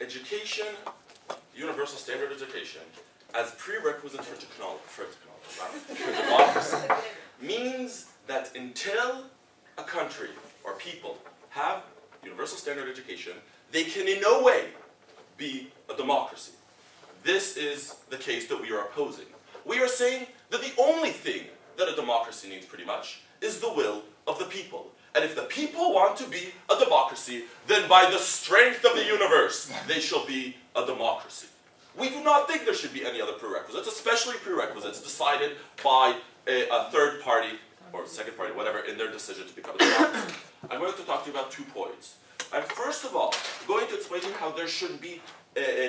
education, universal standard education, as prerequisite for democracy, means that until a country or people have universal standard education, they can in no way be a democracy. This is the case that we are opposing. We are saying that the only thing that a democracy needs, pretty much, is the will of the people. And if the people want to be a democracy, then by the strength of the universe, they shall be a democracy. We do not think there should be any other prerequisites, especially prerequisites decided by a third party, or second party, whatever, in their decision to become a democracy. I'm going to talk to you about 2 points. I'm first of all going to explain to you how there should be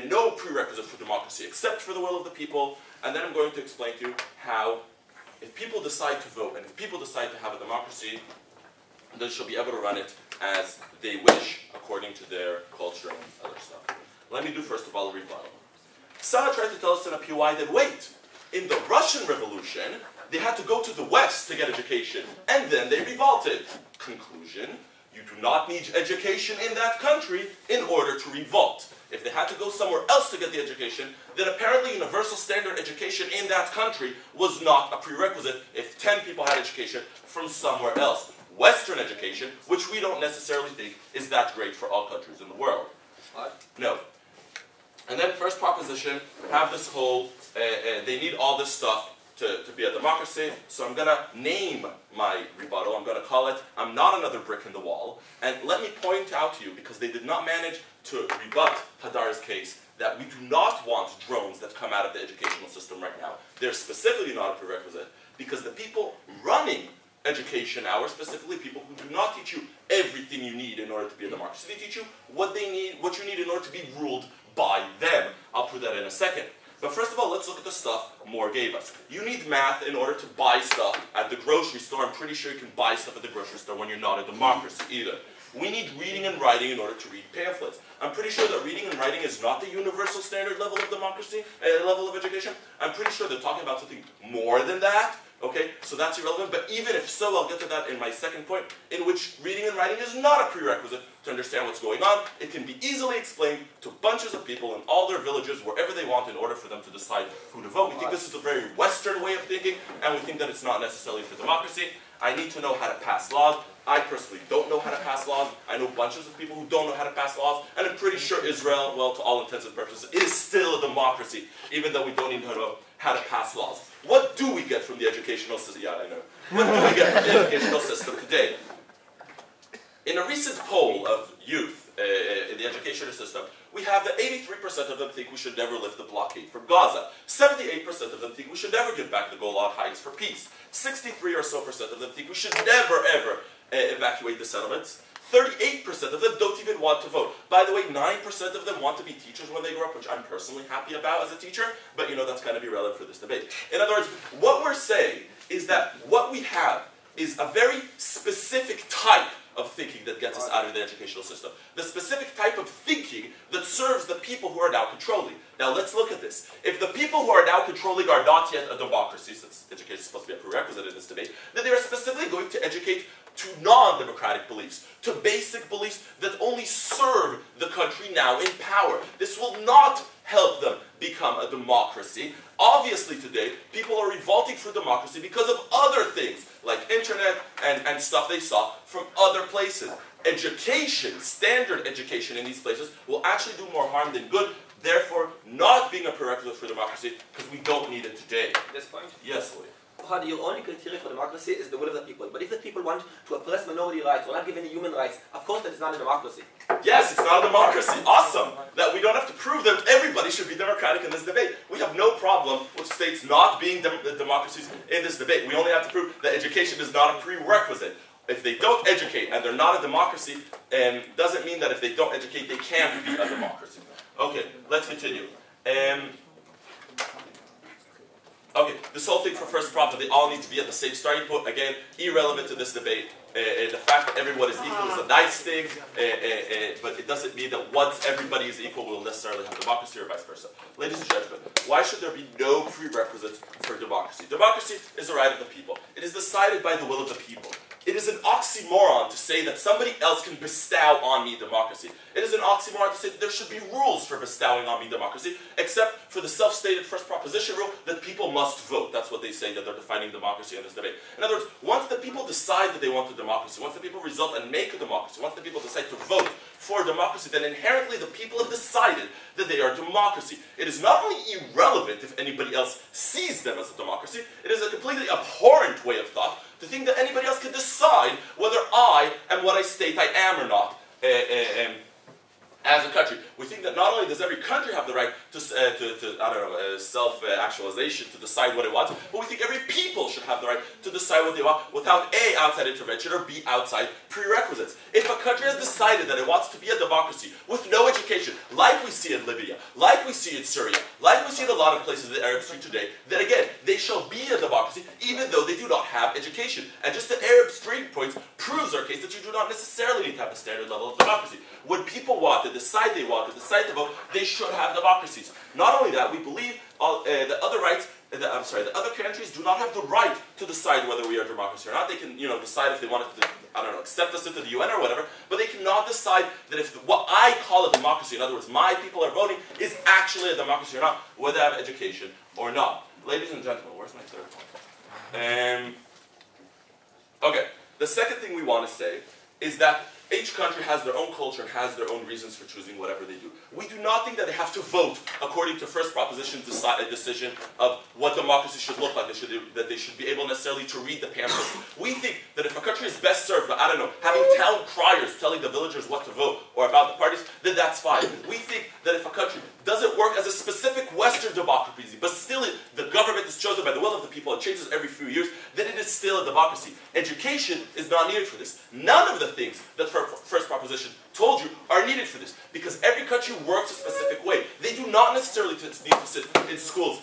no prerequisite for democracy except for the will of the people, and then I'm going to explain to you how if people decide to vote and if people decide to have a democracy, they shall be able to run it as they wish according to their culture and other stuff. Let me do first of all a rebuttal. Sana tried to tell us in a POI that wait, in the Russian Revolution, they had to go to the West to get education, and then they revolted. Conclusion, you do not need education in that country in order to revolt. If they had to go somewhere else to get the education, then apparently universal standard education in that country was not a prerequisite if 10 people had education from somewhere else. Western education, which we don't necessarily think is that great for all countries in the world. No. And then first proposition, have this whole, they need all this stuff to be a democracy, so I'm going to name my rebuttal. I'm going to call it, I'm not another brick in the wall. And let me point out to you, because they did not manage to rebut Hadar's case, that we do not want drones that come out of the educational system right now. They're specifically not a prerequisite, because the people running education now are specifically people who do not teach you everything you need in order to be a democracy. They teach you what they need, what you need in order to be ruled by them. I'll prove that in a second. But first of all, let's look at the stuff Moore gave us. You need math in order to buy stuff at the grocery store. I'm pretty sure you can buy stuff at the grocery store when you're not a democracy either. We need reading and writing in order to read pamphlets. I'm pretty sure that reading and writing is not the universal standard level of democracy, level of education. I'm pretty sure they're talking about something more than that. Okay, so that's irrelevant, but even if so, I'll get to that in my second point, in which reading and writing is not a prerequisite to understand what's going on. It can be easily explained to bunches of people in all their villages, wherever they want, in order for them to decide who to vote. We think this is a very Western way of thinking, and we think that it's not necessarily for democracy. I need to know how to pass laws. I personally don't know how to pass laws. I know bunches of people who don't know how to pass laws, and I'm pretty sure Israel, well, to all intents and purposes, is still a democracy, even though we don't even know how to pass laws. What do we get from the educational system? Yeah, I know. What do we get from the educational system today? In a recent poll of youth in the educational system, we have that 83% of them think we should never lift the blockade from Gaza. 78% of them think we should never give back the Golan Heights for peace. 63% or so of them think we should never, ever evacuate the settlements. 38% of them don't even want to vote. By the way, 9% of them want to be teachers when they grow up, which I'm personally happy about as a teacher, but you know, that's kind of irrelevant for this debate. In other words, what we're saying is that what we have is a very specific type of thinking that gets us out of the educational system. The specific type of thinking that serves the people who are now controlling. Now let's look at this. If the people who are now controlling are not yet a democracy, since education is supposed to be a prerequisite in this debate, then they are specifically going to educate to non-democratic beliefs, to basic beliefs that only serve the country now in power. This will not help them become a democracy. Obviously today, people are revolting for democracy because of other things, like internet and stuff they saw from other places. Education, standard education in these places, will actually do more harm than good, therefore not being a prerequisite for democracy, because we don't need it today. This point? Yes, Louis. Your only criteria for democracy is the will of the people. But if the people want to oppress minority rights or not give any human rights, of course that is not a democracy. Yes, it's not a democracy. Awesome. That we don't have to prove that everybody should be democratic in this debate. We have no problem with states not being democracies in this debate. We only have to prove that education is not a prerequisite. If they don't educate and they're not a democracy, doesn't mean that if they don't educate, they can't be a democracy. Okay, let's continue. Okay, this whole thing for first prop that they all need to be at the same starting point, again, irrelevant to this debate. The fact that everyone is equal is a nice thing, but it doesn't mean that once everybody is equal, we'll necessarily have democracy or vice versa. Ladies and gentlemen, why should there be no prerequisites for democracy? Democracy is the right of the people. It is decided by the will of the people. it is an oxymoron to say that somebody else can bestow on me democracy. It is an oxymoron to say that there should be rules for bestowing on me democracy, except for the self-stated first proposition rule that people must vote. That's what they say, that they're defining democracy in this debate. In other words, once the people decide that they want a democracy, once the people result and make a democracy, once the people decide to vote for democracy, then inherently the people have decided that they are democracy. It is not only irrelevant if anybody else sees them as a democracy, it is a completely abhorrent way of thought to think that anybody else can decide whether I am what I state I am or not as a country. We think that not only does every country have the right to self-actualization, to decide what it wants, but we think every people should have the right to decide what they want without A, outside intervention, or B, outside prerequisites. If a country has decided that it wants to be a democracy with no education, like we see in Libya, like we see in Syria, like we see in a lot of places in the Arab Street today, then again, they shall be a democracy even though they do not have education. And just the Arab Street points proves our case that you do not necessarily need to have a standard level of democracy. When people want to decide they want to decide to vote, they should have democracies. Not only that, we believe the other countries do not have the right to decide whether we are a democracy or not. They can, decide if they wanted to, accept us into the UN or whatever, but they cannot decide that if what I call a democracy, in other words, my people are voting, is actually a democracy or not, whether they have education or not. Ladies and gentlemen, where's my third point? Okay, the second thing we want to say is that each country has their own culture and has their own reasons for choosing whatever they do. We do not think that they have to vote according to first proposition decision of what democracy should look like, that they should be able necessarily to read the pamphlets. We think that if a country is best served by, having town criers telling the villagers what to vote or about the parties, then that's fine. We think that if a country doesn't work as a specific Western democracy, but still the government is chosen by the will of the people and changes every few years, then it is still a democracy. Education is not needed for this. None of the things that first proposition told you are needed for this, because every country works a specific way. They do not necessarily need to sit in schools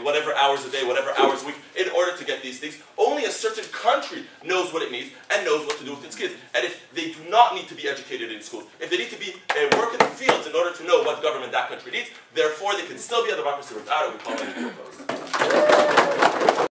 whatever hours a day, whatever hours a week, in order to get these things. Only a certain country knows what it needs and knows what to do with its kids. And if they do not need to be educated in schools, if they need to be work in the fields in order to know what government that country needs, therefore they can still be a democracy without it. We call it